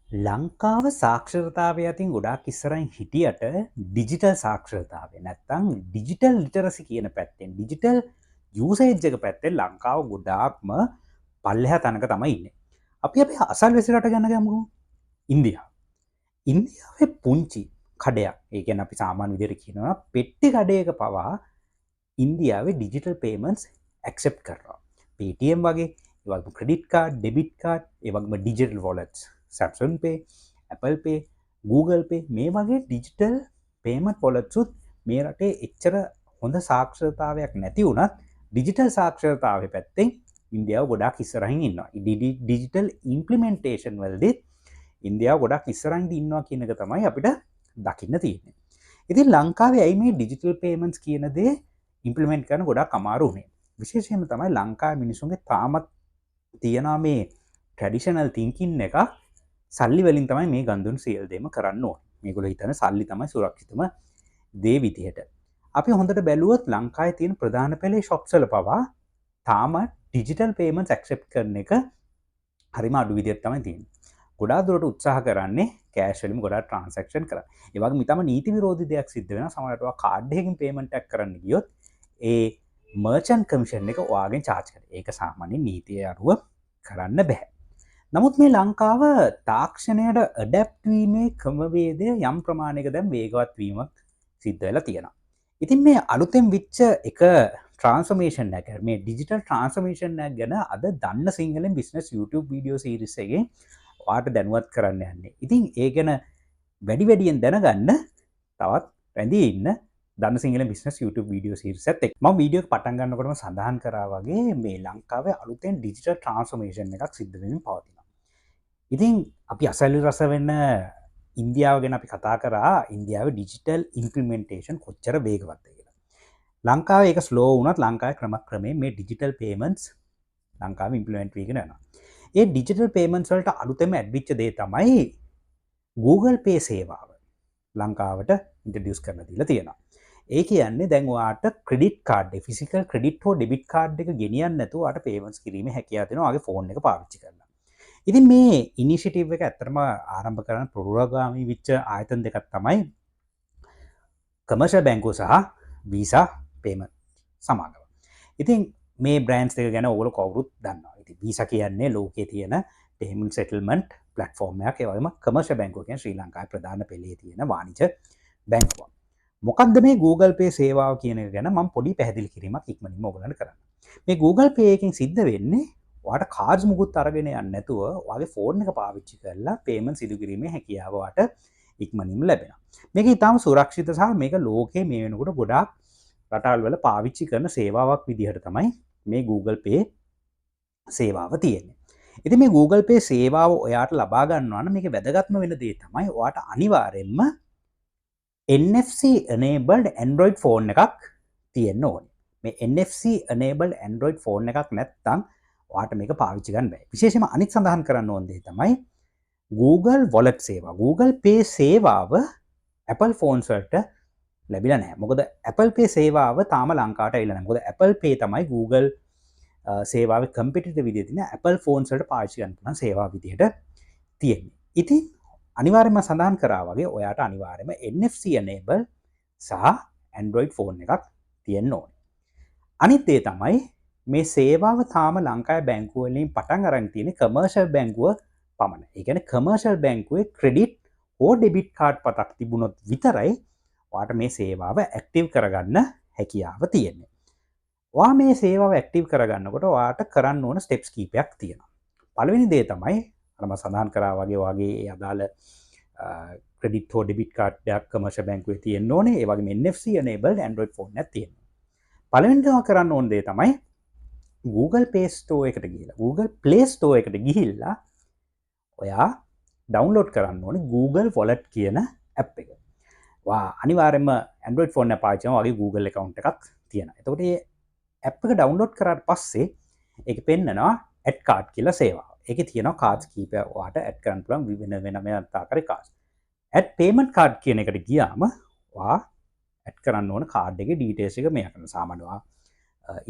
ලංකාව සාක්ෂරතාවය අතින් ගොඩාක් ඉස්සරයින් හිටියට ඩිජිටල් සාක්ෂරතාවය නැත්තං ඩිජිටල් ලිටරසි කියන පැත්තෙන් ඩිජිටල් යසේජ්ජක පැත්තෙන් ලංකාව ගොඩාක්ම පල්ලෙහ තනක තමයි ඉන්න. අපි අප අසල් වෙසිරට ගැන ගමු ඉන්දියා. ඉන්දියාවේ පුංචි කඩයක් ඒකැන අපි සාමාන් විදිර කියනවා පෙට්ටි කඩයක පවා ඉන්දියාවේ ඩිජිටල් පේමන්ස් ඇක්සෙප් කරවා පටම් වගේ ඒවග ක්‍රඩිට් කාඩ් ඩෙබිට් කාඩ් ඒවගම digital wallets Samsung pay Apple පේ Google පේ මේ වගේ ඩිජිටල් පේමට පොලත්සුත් මේ රටේ එච්චර හොඳ සාක්ෂරතාවයක් නැති වුණත් ඩිජිටල් සාක්ෂරතාව පැත්තෙන් ඉන්දියාව ගොඩක් ඉස්සරහින් ඉන්නවා ඩිජිටල් ඉම්පලිමෙන්ටේෂන් වලදත් ඉන්දියාව ගොඩක් ඉස්සරහින්ද ඉන්නවා කියනක තමයි අපිට දකින්න තියෙන්නේ. ඉතින් ලංකාවේ ඇයි මේ ඩිජිටල් පේමන්ස් කියනදේ ඉම්පලිමෙන්ට් කරන ගොඩක් අමාරුනේ විශේෂයම තමයි ලංකා මිනිසුන්ගේ තාමත් තියෙනවා මේ ට්‍රඩිෂනල් තිංකින් එක සල්ලි වලින් තමයි මේ ගන්දුන් සියල්දේම කරන්න ඕන මේගොල හිතන සල්ලි තමයි සුරක්ෂිතම දේ විදිහට අපි හොඳට බැලුවොත් ලංකායි තියෙන ප්‍රධාන පෙළේ ශොප්සල පවා තාම ඩිජිටල් පේමන් සැක්ෂප් කරන එක හරිම අඩු විදිහට තමයි තියෙන්නේ. ගොඩාක් දුරට උත්සාහ කරන්නේ කෑෂ් වලින් ගොඩාක් ට්‍රාන්සැක්ෂන් කරා. ඒ වගේ මිතම නීති විරෝධී දෙයක් සිද්ධ වෙනවා. සමහරවිට ඔයා කාඩ් එකකින් පේමන්ට් එකක් කරන්න ගියොත් ඒ මර්චන්ට් කමිෂන් එක ඔයාගෙන් චාර්ජ් කරනවා. ඒක සාමාන්‍යයෙන් නීතිය අනුව කරන්න බෑ. නමුත් මේ ලංකාව තාක්ෂණයට ඇඩැප්වීමේ ක්‍රමවේදය යම් ප්‍රමාණයක දැම් වේගවත්වීමක් සිද්ධ වෙලා තියෙනවා. ඉතින් මේ අලුතෙන් විච්ච එක ට්‍රන්ස්මේෂන් නැක මේ ඩිජිටල් ට්‍රන්ස්මේෂන් ගැන අද දන්න සිංහලෙන් බිස්නස් YouTube වීඩියෝ සිරිසගේ වාට දැනුවත් කරන්න යන්නේ. ඉතින් ඒ ගැන වැඩිවැඩියෙන් දැනගන්න තවත් රැඳී ඉන්න දන්න සිංහල බිස්නස් YouTube වීඩියෝ සිරිසත් එක් ම වීඩියෝ පටන්ගන්නකොටම සඳහන් කරාවගේ මේ ලංකාවේ අලුතෙන් ඩිජිටල් ට්‍රන්ස්මේෂන් එකක් සිද්ධවෙමින් පවතින. ඉතින් අපි අසැලි රස වෙන්න ඉන්දියාව ගැන අපි කතා කරා ඉන්දියාව ඩිජිටල් ඉම්පලිමෙන්ටේෂන් කොච්චර වේගවත්ත කියලා. ලංකාව එක ස්ලෝ වනත් ලංකාය ක්‍රමේ මේ ඩිජිටල් පේමන්ස් ලංකාව ඉම්පලිමෙන්ට් වීගෙන යන. ඒ ඩිජිටල් පේමන්ස් වලට අලුතෙම ඇඩ්විච්ච දේ තමයි Google පේ සේවාව ලංකාවට ඉන්ටඩියස් කරන දීලා තියෙනවා. ඒ කියන්නේ දැන්වාට ක්‍රඩිට කාඩ් ෆිසිකල් ක්‍රඩිට හෝ ඩෙබිට් කාඩ් එක ගෙනියන්න නැතුවට පේමන්ස් කිරීම හැකියාතිනවා වගේ ෆෝන් එක පාවිච්චි කරන්න. ඉතින් මේ ඉනිසිටව් එක ඇතරම ආරම්භ කරන පුරුවගාමී විච්ච ආයතන් දෙකත් තමයි කමර්ෂල් බැංකු සහ වීසා පේමන්ට් සමාගම. ඉතින් මේ බ්‍රන්ස් එක ගැන ඔගල කවරුත් දන්නවා. ඉතින් වීසා කියන්නේ ලෝකයේ තියෙන පේමන්ට් සෙටල්මන්ට් ප්ලට්ෆෝර්මයක් ඒවම කමර්ෂල් බැංකුවකින් ශ්‍රී ලංකාවේ ප්‍රධාන පෙළේ තියෙන වාණිජ බැංකුවක්. මොකක්ද මේ Google Pay සේවාව කියන එක ගැන මම පොඩි පැහැදිලි කිරීමක් ඉක්මනින්ම ඔයගලන්ට කරන්න. මේ Google Pay එකෙන් සිද්ධ වෙන්නේ වාට කාර්ජ් මුකුත් අරගෙන යන්න නැතුව වගේ ෆෝන් එක පාවිච්චි කරලා පේමන්ට් සිදු කිරීමේ හැකියාව වාට ඉක්මනින්ම ලැබෙනවා. මේක ඉතාම සුරක්ෂිත සහ මේක ලෝකයේ මේ වෙනකොට ගොඩාක් රටවල් වල පාවිච්චි කරන සේවාවක් විදිහට තමයි මේ Google Pay සේවාව තියෙන්නේ. ඉතින් මේ Google Pay සේවාව ඔයාට ලබා ගන්නවා නම් මේක වැදගත්ම වෙන දේ තමයි ඔයාට අනිවාර්යෙන්ම NFC enabled Android phone එකක් තියෙන්න ඕනේ. මේ NFC enabled Android phone එකක් නැත්නම් ඔයාට මේක පාවිච්චි ගන්න බෑ. විශේෂයෙන්ම අනිත් සඳහන් කරන්න ඕන දේ තමයි Google Wallet සේවාව. Google Pay සේවාව Apple phones වලට ලැබිලා නැහැ. මොකද Apple Pay සේවාව තාම ලංකාවට ඇවිල්ලා නැහැ. මොකද Apple Pay තමයි Google සේවාවේ කම්පිටිටිව් විදිහට තියෙන Apple phones වලට පාවිච්චි ගන්න පුළුවන් සේවාව විදිහට තියෙන්නේ. ඉතින් අනිවාර්යයෙන්ම සඳහන් කරා වගේ ඔයාට අනිවාර්යයෙන්ම NFC enable සහ Android phone එකක් තියෙන්න ඕනේ. අනිත් දේ තමයි මේ සේවාව තාම ලංකාවේ බැංකුව වලින් පටන් අරන් තියෙන කමර්ෂල් බැංකුව පමණයි. ඒ කියන්නේ කමර්ෂල් බැංකුවේ ක්‍රෙඩිට් හෝ ඩෙබිට් කාඩ් පතක් තිබුණොත් විතරයි ඔයාට මේ සේවාව ඇක්ටිව් කරගන්න හැකියාව තියෙන්නේ. ඔයා මේ සේවාව ඇක්ටිව් කරගන්නකොට ඔයාට කරන්න ඕන ස්ටෙප්ස් කීපයක් තියෙනවා. පළවෙනි දේ තමයි අර මම සඳහන් කරා වගේ ඒ අදාළ ක්‍රෙඩිට් හෝ ඩෙබිට් කාඩ් එකක් කමර්ෂල් බැංකුවේ තියෙන්න ඕනේ. ඒ වගේම NFC enabled Android phone එකක් තියෙන්න. පළවෙනි දේ කරන්න ඕන දේ තමයි Google Play Store එකට ගිහිල්ලා Google Play Store එකට ගිහිල්ලා ඔයා ඩවුන්ලෝඩ් කරන්න ඕනේ Google Wallet කියන ඇප් එක. වා අනිවාර්යයෙන්ම Android phone එක පාවිච්චි කරනවා වගේ Google account එකක් තියෙනවා. එතකොට මේ ඇප් එක ඩවුන්ලෝඩ් කරාට පස්සේ ඒක පෙන්නනවා ඇඩ් කාඩ් කියලා සේවාව. ඒකේ තියෙනවා කාඩ්ස් කීපයක් ඔයාට ඇඩ් කරන්න පුළුවන් වෙන වෙන ආකාරයේ කාඩ්ස්. ඇඩ් පේමන්ට් කාඩ් කියන එකට ගියාම ඔයා ඇඩ් කරන්න ඕන කාඩ් එකේ ඩීටේල්ස් එක මෙයා කරන සාමාන්‍යව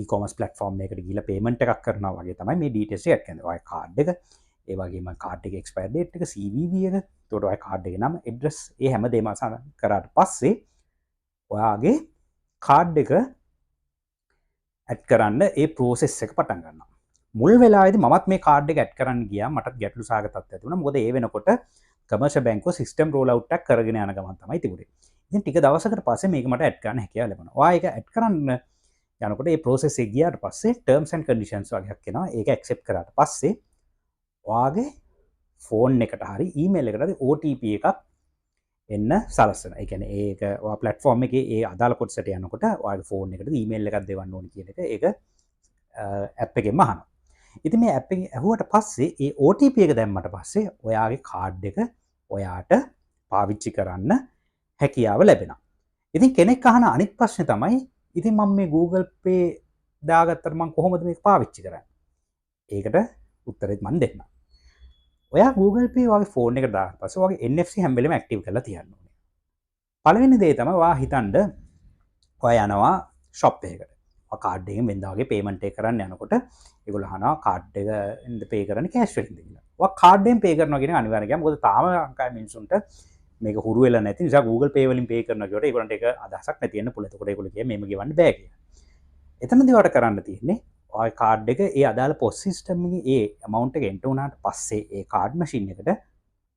e-commerce platform එකකට ගිහිල්ලා payment එකක් කරනවා වගේ තමයි මේ details එක ඇඩ් කරන්නේ. ඔය කාඩ් එක ඒ වගේම කාඩ් එකේ එක්ස්පයර් ඩේට් එක, CVV එක, එතකොට ඔය කාඩ් එකේ නම, ඇඩ්‍රස්, ඒ හැම දෙයක්ම අසන කරාට පස්සේ ඔයාගේ කාඩ් එක ඇඩ් කරන්න ඒ ප්‍රෝසෙස් එක පටන් ගන්නවා. මුල් වෙලාවේදී මමත් මේ කාඩ් එක ඇඩ් කරන්න ගියා. මටත් ගැටලු සහගත තත්ත්වයක් තිබුණා. මොකද ඒ වෙනකොට කමර්ෂල් බැංකුව සිස්ටම් රෝල් අවුට් එකක් කරගෙන යන ගමන් තමයි තිබුණේ. ඉතින් ටික දවසකට පස්සේ මේක මට ඇඩ් කරන්න හැකියාව ලැබුණා. ඔයා ඒක ඇඩ් කරන්න යනකොට මේ ප්‍රෝසෙස් එක ගියාට පස්සේ ටර්ම්ස් ඇන්ඩ් කන්ඩිෂන්ස් වගේක් එනවා. ඒක ඇක්සෙප්ට් කරාට පස්සේ ඔයාගේ ෆෝන් එකට හරි ඊමේල් එකකට හරි OTP එකක් එන්න සලස්සන. ඒ කියන්නේ ඒක ඔයා ප්ලැට්ෆෝම් එකේ ඒ අදාළ කොටසට යනකොට ඔයාගේ ෆෝන් එකට ඊමේල් එකක් දෙවන්න ඕනේ කියන එක ඒක ඇප් එකෙන්ම අහනවා. ඉතින් මේ ඇප් එකෙන් ඇහුවට පස්සේ ඒ OTP එක දැම්මට පස්සේ ඔයාගේ කාඩ් එක ඔයාට පාවිච්චි කරන්න හැකියාව ලැබෙනවා. ඉතින් කෙනෙක් අහන අනිත් ප්‍රශ්නේ තමයි ඉතින් මම මේ Google Pay දාගත්තට මම කොහොමද මේක පාවිච්චි කරන්නේ? ඒකට උත්තරෙත් මම දෙන්නම්. ඔයා Google Pay වගේ ෆෝන් එකට දාලා පස්සේ ඔයාගේ NFC හැම වෙලෙම ඇක්ටිව් කරලා තියන්න ඕනේ. පළවෙනි දේ තමයි ඔයා හිතන්න ඔයා යනවා ෂොප් එකකට. ඔයා කාඩ් එකෙන් වෙනදා වගේ පේමන්ට් එක කරන්න යනකොට ඒගොල්ලෝ අහනවා කාඩ් එකෙන් පේ කරන්නේ කෑෂ් වලින්ද කියලා. ඔයා කාඩ් එකෙන් පේ කරනවා කියන එක අනිවාර්යයෙන් ගියා. මොකද තාම ලංකාවේ මිනිස්සුන්ට මේක හුරු වෙලා නැති නිසා Google Pay වලින් පේ කරනවා කියවට ඒගොල්ලන්ට ඒක අදහසක් නැති වෙන්න පුළුවන්. ඒකට ඒගොල්ලෝ කියන්නේ මේම ගෙවන්න බෑ කියලා. එතනදී ඔයාලට කරන්න තියෙන්නේ ඔය කාඩ් එක ඒ අදාළ පොස් සිස්ටම් එකේ ඒ amount එක එන්ටර් වුණාට පස්සේ ඒ කාඩ් මැෂින් එකට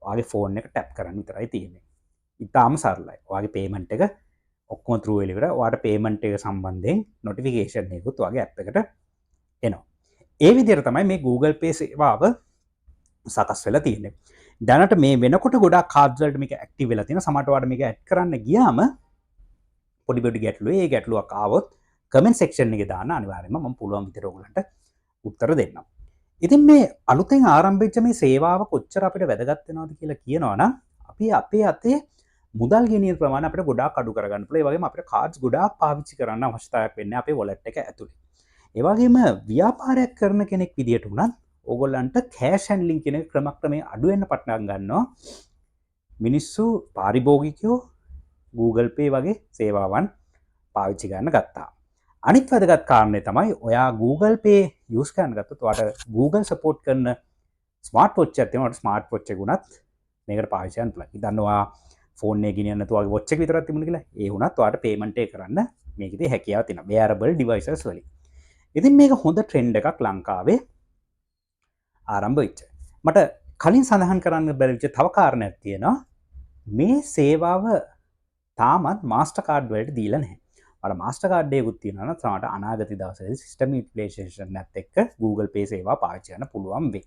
ඔයාගේ ෆෝන් එක ටැප් කරන්න විතරයි තියෙන්නේ. ඉතාලම සරලයි. ඔයාගේ පේමන්ට් එක ඔක්කොම through වෙලා ඉවරයි. ඔයාට පේමන්ට් එක සම්බන්ධයෙන් notification එකකුත් ඔයාගේ app එකට එනවා. ඒ විදිහට තමයි මේ Google Pay සේවාව සකස් වෙලා තියෙන්නේ. දැනට මේ වෙනකොට ගොඩාක් කාඩ්ස් වලට මේක ඇක්ටිව් වෙලා තියෙනවා. සමහරට ඔයාලට මේක ඇඩ් කරන්න ගියාම පොඩි පොඩි ගැටලු ඒ ගැටලුවක් ආවොත් කමෙන්ට් සෙක්ෂන් එකේ දාන්න අනිවාර්යයෙන්ම මම පුළුවන් විදිහට ඔයගලන්ට උත්තර දෙන්නම්. ඉතින් මේ අලුතෙන් ආරම්භ වෙච්ච මේ සේවාව කොච්චර අපිට වැදගත් වෙනවද කියලා කියනවනම් අපි අපේ අතේ මුදල් ගෙනියන ප්‍රමාණය අපිට ගොඩාක් අඩු කරගන්න පුළුවන්. ඒ වගේම අපිට කාඩ්ස් ගොඩාක් පාවිච්චි කරන්න අවශ්‍යතාවයක් වෙන්නේ අපේ වොලට් එක ඇතුලේ. ඒ වගේම ව්‍යාපාරයක් කරන කෙනෙක් විදියට උනත් ඕගොල්ලන්ට කෑෂ් හැන්ඩ්ලින් කියන ක්‍රමක්‍රමයෙන් අඩු වෙන්න පටන් ගන්නවා. මිනිස්සු පාරිභෝගිකයෝ Google Pay වගේ සේවාවන් පාවිච්චි කරන්න ගත්තා. අනිත් වැදගත් කාරණේ තමයි ඔයා Google Pay use කරන්න ගත්තොත් ඔයාට Google support කරන ස්මාර්ට් වොච් එකක් තියෙනවා. ඔයාට ස්මාර්ට් වොච් එක උනත් මේකට පාවිච්චි කරන්න පුළුවන්. ඉතින්නවා ෆෝන් එක ගෙනියන්න නැතුව ඔයාගේ වොච් එක විතරක් තිබුණා කියලා. ඒ වුණත් ඔයාට පේමන්ට් එක කරන්න මේකෙදී හැකියාව තියෙනවා. wearable devices වලින්. ඉතින් මේක හොඳ ට්‍රෙන්ඩ් එකක් ලංකාවේ ආරම්භ වෙච්ච. මට කලින් සඳහන් කරන්න බැරිච්ච තව කාරණයක් තියෙනවා. මේ සේවාව තාමත් මාස්ටර් කාඩ් වලට දීලා නැහැ. අර මාස්ටර් කාඩ් එකකුත් තියෙනවා නම් සමහරට අනාගත දවසේදී සිස්ටම් ඉන්ටිග්‍රේෂන් එකත් එක්ක Google Pay සේවා පාවිච්චි කරන්න පුළුවන් වෙයි.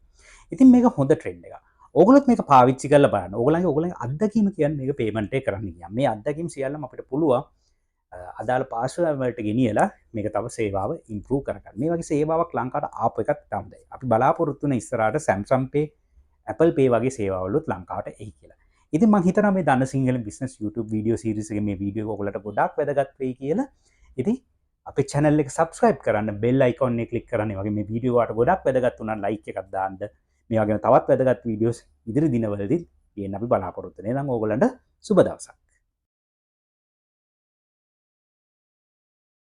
ඉතින් මේක හොඳ ට්‍රෙන්ඩ් එකක්. ඕගොල්ලොත් මේක පාවිච්චි කරලා බලන්න. ඕගොල්ලන්ගේ අත්දැකීම කියන්නේ මේක පේමන්ට් එක කරන්න ගියා. මේ අත්දැකීම් සියල්ලම අපිට පුළුවන් අදාළ පාර්ශ්ව වලට ගෙනියලා මේක තව සේවාව ඉම්ප්‍රූව් කරගන්න. මේ වගේ සේවාවක් ලංකාවට ආපු එකක් තමයි. අපි බලාපොරොත්තු වෙන ඉස්සරහට Samsung Pay, Apple Pay වගේ සේවාවලුත් ලංකාවට එයි කියලා. ඉතින් මම හිතනවා මේ දන්න Sinhala business YouTube video series එකේ මේ වීඩියෝ එක ඔයගලට ගොඩාක් වැදගත් වෙයි කියලා. ඉතින් අපේ channel එක subscribe කරන්න, bell icon එක click කරන්න. ඒ වගේ මේ වීඩියෝ වලට ගොඩාක් වැදගත් වුණා like එකක් දාන්න. මේ වගේම තවත් වැදගත් වීඩියෝස් ඉදිරි දිනවලදී ගේන්න අපි බලාපොරොත්තු වෙනවා. එහෙනම් ඕගලන්ට සුබ දවසක්.